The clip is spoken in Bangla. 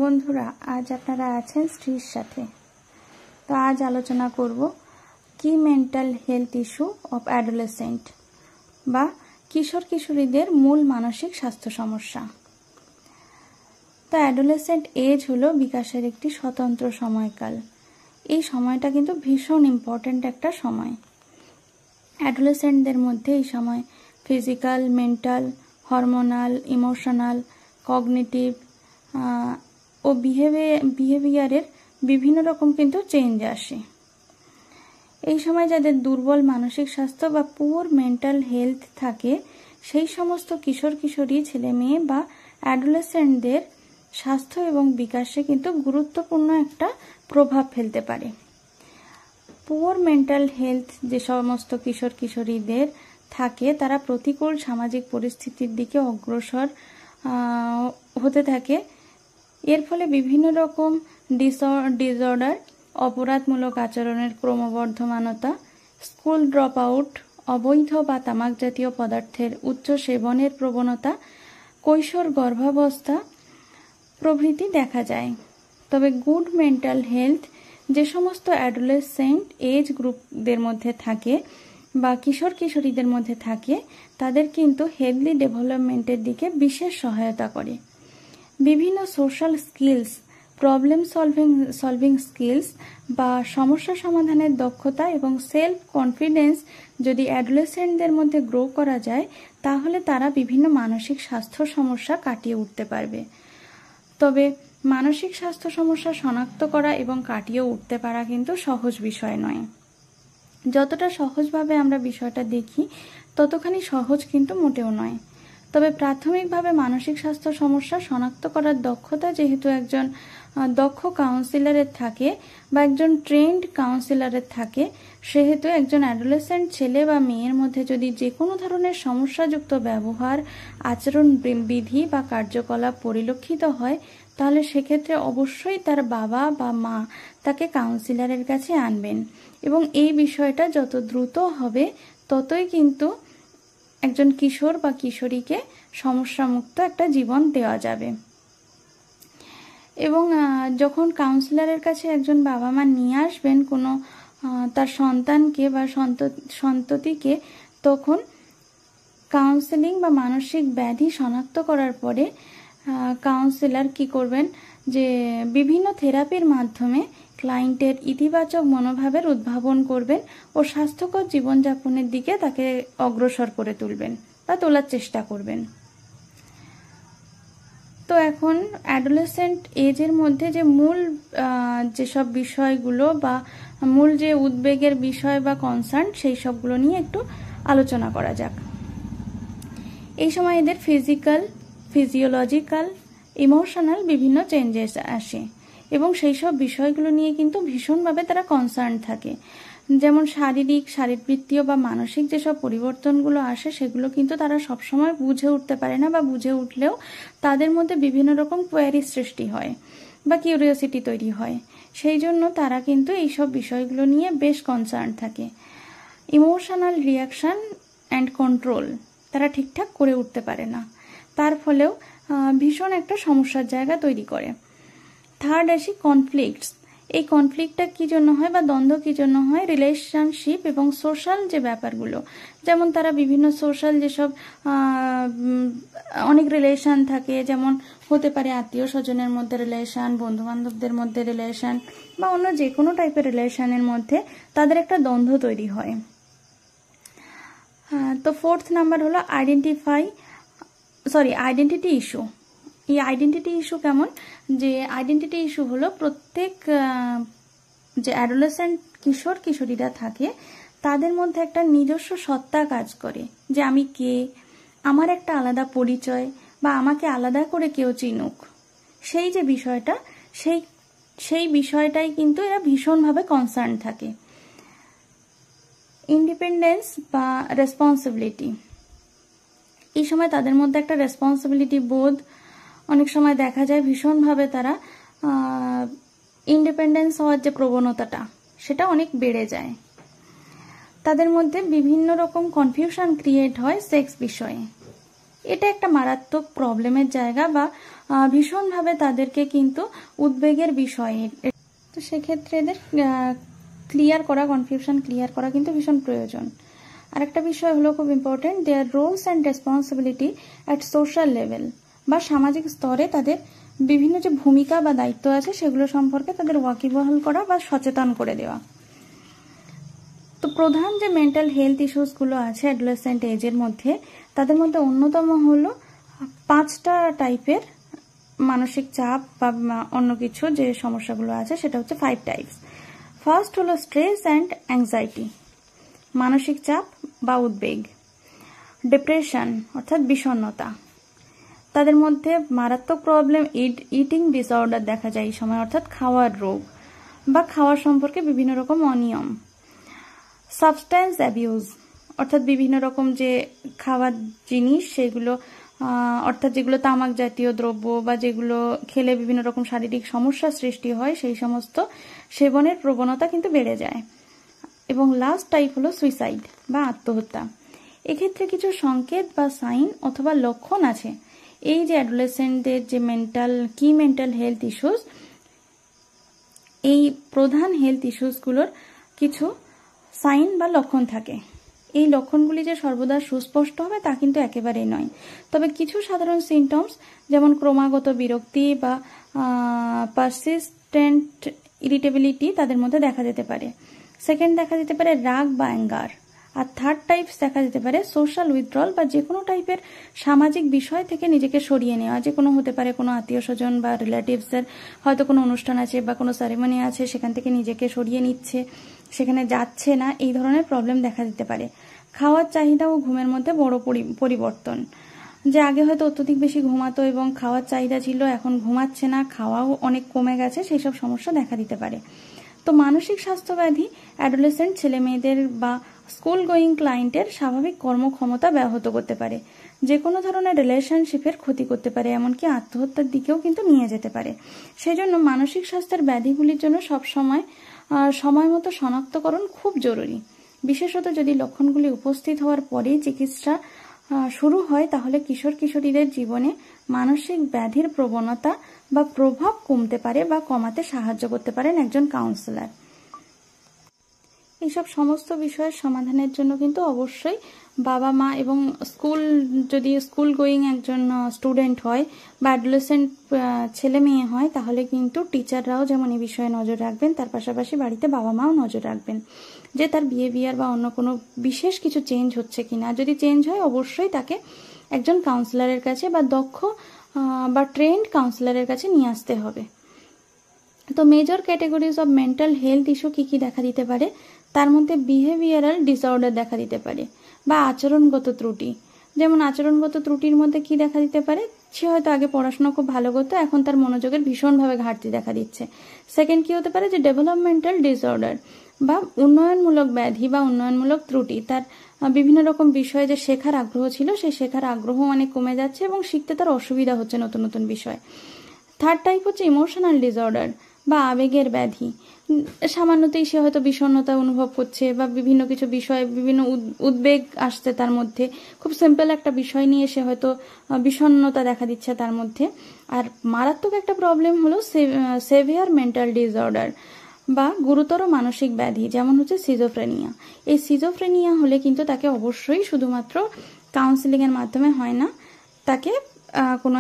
বন্ধুরা, আজ আপনারা আছেন শ্রীর সাথে। তো আজ আলোচনা করব কি mental health issue of adolescent বা কিশোর কিশোরীদের মূল মানসিক স্বাস্থ্য সমস্যা। তো অ্যাডোলেসেন্ট এজ হলো বিকাশের একটি স্বতন্ত্র সময়কাল। এই সময়টা কিন্তু ভীষণ ইম্পর্ট্যান্ট একটা সময়। অ্যাডোলেসেন্টদের মধ্যে এই সময় physical, mental, hormonal, emotional, cognitive ও বিহেভিয়ারের বিভিন্ন রকম কিন্তু চেঞ্জ আসে। এই সময় যাদের দুর্বল মানসিক স্বাস্থ্য বা পুয়ার মেন্টাল হেলথ থাকে, সেই সমস্ত কিশোর কিশোরী ছেলে মেয়ে বা অ্যাডোলেসেন্টদের স্বাস্থ্য এবং বিকাশে কিন্তু গুরুত্বপূর্ণ একটা প্রভাব ফেলতে পারে। পুয়ার মেন্টাল হেলথ যে সমস্ত কিশোর কিশোরীদের থাকে, তারা প্রতিকূল সামাজিক পরিস্থিতির দিকে অগ্রসর হতে থাকে। এর ফলে বিভিন্ন রকম ডিসঅর্ডার, অপরাধমূলক আচরণের ক্রমবর্ধমানতা, স্কুল ড্রপ আউট, অবৈধ বা তামাক জাতীয় পদার্থের উচ্চ সেবনের প্রবণতা, কৈশোর গর্ভাবস্থা প্রভৃতি দেখা যায়। তবে গুড মেন্টাল হেলথ যে সমস্ত অ্যাডোলেসেন্ট এজ গ্রুপদের মধ্যে থাকে বা কিশোর কিশোরীদের মধ্যে থাকে, তাদের কিন্তু হেলদি ডেভেলপমেন্টের দিকে বিশেষ সহায়তা করে। বিভিন্ন social skills, problem solving skills বা সমস্যা সমাধানের দক্ষতা এবং সেলফ কনফিডেন্স যদি অ্যাডোলেসেন্টদের মধ্যে গ্রো করা যায়, তাহলে তারা বিভিন্ন মানসিক স্বাস্থ্য সমস্যা কাটিয়ে উঠতে পারবে। তবে মানসিক স্বাস্থ্য সমস্যা শনাক্ত করা এবং কাটিয়ে উঠতে পারা কিন্তু সহজ বিষয় নয়। যতটা সহজভাবে আমরা বিষয়টা দেখি, ততখানি সহজ কিন্তু মোটেও নয়। তবে প্রাথমিকভাবে মানসিক স্বাস্থ্য সমস্যা শনাক্ত করার দক্ষতা যেহেতু একজন দক্ষ কাউন্সিলরের থাকে বা একজন ট্রেন্ড কাউন্সিলরের থাকে, সেহেতু একজন অ্যাডোলেসেন্ট ছেলে বা মেয়ের মধ্যে যদি যে কোনো ধরনের সমস্যাযুক্ত ব্যবহার, আচরণ বিধি বা কার্যকলাপ পরিলক্ষিত হয়, তাহলে সেক্ষেত্রে অবশ্যই তার বাবা বা মা তাকে কাউন্সিলরের কাছে আনবেন এবং এই বিষয়টা যত দ্রুত হবে, ততই কিন্তু একজন কিশোর বা কিশোরীকে সমস্যামুক্ত একটা জীবন দেওয়া যাবে। এবং যখন কাউন্সিলরের কাছে একজন বাবা মা নিয়ে আসবেন কোনো তার সন্তানকে বা সন্ততিকে, তখন কাউন্সেলিং বা মানসিক ব্যাধি শনাক্ত করার পরে কাউন্সিলর কি করবেন, যে বিভিন্ন থেরাপির মাধ্যমে ক্লায়েন্টের ইতিবাচক মনোভাবের উদ্ভাবন করবেন ও স্বাস্থ্যকর জীবনযাপনের দিকে তাকে অগ্রসর করে তুলবেন বা তোলার চেষ্টা করবেন। তো এখন অ্যাডোলেসেন্ট এজের মধ্যে যে মূল যেসব বিষয়গুলো বা মূল যে উদ্বেগের বিষয় বা কনসার্ন, সেই সবগুলো নিয়ে একটু আলোচনা করা যাক। এই সময় এদের ফিজিওলজিক্যাল, ইমোশনাল বিভিন্ন চেঞ্জেস আসে এবং সেই সব বিষয়গুলো নিয়ে কিন্তু ভীষণভাবে তারা কনসার্ন থাকে। যেমন শারীরিক, শারীরবৃত্তীয় বা মানসিক যেসব পরিবর্তনগুলো আসে, সেগুলো কিন্তু তারা সবসময় বুঝে উঠতে পারে না, বা বুঝে উঠলেও তাদের মধ্যে বিভিন্ন রকম কোয়ারি সৃষ্টি হয় বা কিউরিওসিটি তৈরি হয়। সেই জন্য তারা কিন্তু এইসব বিষয়গুলো নিয়ে বেশ কনসার্ন থাকে। ইমোশনাল রিয়াকশন অ্যান্ড কন্ট্রোল তারা ঠিকঠাক করে উঠতে পারে না, তার ফলেও ভীষণ একটা সমস্যার জায়গা তৈরি করে। থার্ড আসি কনফ্লিক্টস। এই কনফ্লিক্টটা কী জন্য হয় বা দ্বন্দ্ব কী জন্য হয়? রিলেশনশিপ এবং সোশ্যাল যে ব্যাপারগুলো, যেমন তারা বিভিন্ন সোশ্যাল যেসব অনেক রিলেশন থাকে, যেমন হতে পারে আত্মীয় স্বজনের মধ্যে রিলেশন, বন্ধু বান্ধবদের মধ্যে রিলেশন বা অন্য যে কোনো টাইপের রিলেশনের মধ্যে তাদের একটা দ্বন্দ্ব তৈরি হয়। তো ফোর্থ নাম্বার হলো আইডেন্টিটি ইস্যু। এই আইডেন্টিটি ইস্যু কেমন? যে আইডেন্টিটি ইস্যু হলো প্রত্যেক যে অ্যাডোলেসেন্ট কিশোর কিশোরীরা থাকে, তাদের মধ্যে একটা নিজস্ব সত্তা কাজ করে, যে আমি কে, আমার একটা আলাদা পরিচয় বা আমাকে আলাদা করে কেউ চিনুক, সেই যে বিষয়টা, সেই বিষয়টাই কিন্তু এরা ভীষণভাবে কনসার্ন থাকে। ইন্ডিপেন্ডেন্স বা রেসপন্সিবিলিটি, এই সময় তাদের মধ্যে একটা রেসপন্সিবিলিটি বোধ অনেক সময় দেখা যায়, ভীষণভাবে তারা ইন্ডিপেন্ডেন্স হওয়ার যে প্রবণতাটা, সেটা অনেক বেড়ে যায়। তাদের মধ্যে বিভিন্ন রকম কনফিউশন ক্রিয়েট হয় সেক্স বিষয়ে। এটা একটা মারাত্মক প্রবলেমের জায়গা বা ভীষণভাবে তাদেরকে কিন্তু উদ্বেগের বিষয়। তো সেক্ষেত্রে এদের ক্লিয়ার করা, কনফিউশন ক্লিয়ার করা কিন্তু ভীষণ প্রয়োজন। আরেকটা বিষয় হলো খুব important, their roles and responsibility at social level, বা সামাজিক স্তরে তাদের বিভিন্ন যে ভূমিকা বা দায়িত্ব আছে সেগুলো সম্পর্কে তাদের ওয়াকিবহাল করা বা সচেতন করে দেওয়া। তো প্রধান যে মেন্টাল হেলথ ইস্যুসগুলো আছে অ্যাডোলেসেন্ট এজের মধ্যে, তাদের মধ্যে অন্যতম হলো 5টা টাইপের মানসিক চাপ বা অন্য কিছু যে সমস্যাগুলো আছে, সেটা হচ্ছে 5 টাইপস। ফার্স্ট হলো স্ট্রেস অ্যান্ড অ্যাংজাইটি, মানসিক চাপ বা উদ্বেগ। ডিপ্রেশন অর্থাৎ বিষণ্ণতা, তাদের মধ্যে মারাত্মক প্রবলেম ইটিং ডিসঅর্ডার দেখা যায় এই সময়, অর্থাৎ খাওয়ার রোগ বা খাওয়ার সম্পর্কে বিভিন্ন রকম অনিয়ম। সাবস্ট্যান্স অ্যাবিউজ, অর্থাৎ বিভিন্ন রকম যে খাওয়ার জিনিস সেগুলো, অর্থাৎ যেগুলো তামাক জাতীয় দ্রব্য বা যেগুলো খেলে বিভিন্ন রকম শারীরিক সমস্যার সৃষ্টি হয়, সেই সমস্ত সেবনের প্রবণতা কিন্তু বেড়ে যায়। এবং লাস্ট টাইপ হলো সুইসাইড বা আত্মহত্যা। এক্ষেত্রে কিছু সংকেত বা সাইন অথবা লক্ষণ আছে। এই যে অ্যাডোলেসেন্টদের যে কি মেন্টাল হেলথ ইস্যুস, এই প্রধান হেলথ ইস্যুসগুলোর কিছু সাইন বা লক্ষণ থাকে। এই লক্ষণগুলি যে সর্বদা সুস্পষ্ট হবে তা কিন্তু একেবারেই নয়, তবে কিছু সাধারণ সিমটমস যেমন ক্রমাগত বিরক্তি বা পারসিস্টেন্ট ইরিটেবিলিটি তাদের মধ্যে দেখা যেতে পারে। সেকেন্ড দেখা যেতে পারে রাগ বা অ্যাঙ্গার। আর থার্ড টাইপস দেখা যেতে পারে সোশ্যাল উইথড্রল, বা যে কোনো টাইপের সামাজিক বিষয় থেকে নিজেকে সরিয়ে নেওয়া। যে কোনো হতে পারে কোনো আত্মীয় স্বজন বা রিলেটিভসের হয়তো কোনো অনুষ্ঠান আছে বা কোনো সেরেমনি আছে, সেখান থেকে নিজেকে সরিয়ে নিচ্ছে, সেখানে যাচ্ছে না, এই ধরনের প্রবলেম দেখা দিতে পারে। খাওয়ার চাহিদা ও ঘুমের মধ্যে বড় পরিবর্তন, যে আগে হয়তো অত্যধিক বেশি ঘুমাতো এবং খাওয়ার চাহিদা ছিল, এখন ঘুমাচ্ছে না, খাওয়াও অনেক কমে গেছে, সেই সব সমস্যা দেখা দিতে পারে। তো মানসিক স্বাস্থ্য ব্যাধি অ্যাডোলেসেন্ট ছেলে মেয়েদের বা স্কুল গোয়িং ক্লায়েন্টের স্বাভাবিক কর্মক্ষমতা ব্যাহত করতে পারে, যে কোনো ধরনের রিলেশনশিপের ক্ষতি করতে পারে, এমনকি আত্মহত্যার দিকেও কিন্তু নিয়ে যেতে পারে। সেই জন্য মানসিক স্বাস্থ্যের ব্যাধিগুলির জন্য সবসময় সময় মতো শনাক্তকরণ খুব জরুরি। বিশেষত যদি লক্ষণগুলি উপস্থিত হওয়ার পরেই চিকিৎসা শুরু হয়, তাহলে কিশোর কিশোরীদের জীবনে মানসিক ব্যাধির প্রবণতা বা প্রভাব কমতে পারে বা কমাতে সাহায্য করতে পারেন একজন কাউন্সিলর। এইসব সমস্ত বিষয়ের সমাধানের জন্য কিন্তু অবশ্যই বাবা মা এবং যদি স্কুল গোয়িং একজন স্টুডেন্ট হয় বা অ্যাডোলেসেন্ট ছেলে মেয়ে হয়, তাহলে কিন্তু টিচাররাও যেমন এই বিষয়ে নজর রাখবেন, তার পাশাপাশি বাড়িতে বাবা মাও নজর রাখবেন যে তার বিহেভিয়ার বা অন্য কোনো বিশেষ কিছু চেঞ্জ হচ্ছে কিনা। যদি চেঞ্জ হয় অবশ্যই তাকে একজন কাউন্সিলরের কাছে বা দক্ষ বা ট্রেন্ড কাউন্সিলরের কাছে নিয়ে আসতে হবে। তো major categories of mental health issue কি কি দেখা দিতে পারে, তার মধ্যে বিহেভিয়ারাল ডিসঅর্ডার দেখা দিতে পারে বা আচরণগত ত্রুটি। যেমন আচরণগত ত্রুটির মধ্যে কি দেখা দিতে পারে, সে হয়তো আগে পড়াশোনা খুব ভালো করতো, এখন তার মনোযোগের ভীষণভাবে ঘাটতি দেখা দিচ্ছে। সেকেন্ড কি হতে পারে, যে ডেভেলপমেন্টাল ডিসঅর্ডার বা উন্নয়নমূলক ব্যাধি বা উন্নয়নমূলক ত্রুটি। তার বিভিন্ন রকম বিষয়ে যে শেখার আগ্রহ ছিল, সেই শেখার আগ্রহ অনেক কমে যাচ্ছে এবং শিখতে তার অসুবিধা হচ্ছে নতুন নতুন বিষয়। থার্ড টাইপ হচ্ছে ইমোশনাল ডিসঅর্ডার বা আবেগের ব্যাধি। সামান্যতেই সে হয়তো বিষণ্ণতা অনুভব করছে বা বিভিন্ন কিছু বিষয়ে বিভিন্ন উদ্বেগ আসছে তার মধ্যে, খুব সিম্পল একটা বিষয় নিয়ে সে হয়তো বিষণ্ণতা দেখা দিচ্ছে তার মধ্যে। আর মারাত্মক একটা প্রবলেম হলো সেভিয়ার মেন্টাল ডিসঅর্ডার বা গুরুতর মানসিক ব্যাধি, যেমন হচ্ছে সিজোফ্রেনিয়া। এই সিজোফ্রেনিয়া হলে কিন্তু তাকে অবশ্যই শুধুমাত্র কাউন্সিলিং এর মাধ্যমে হয় না, তাকে কোনো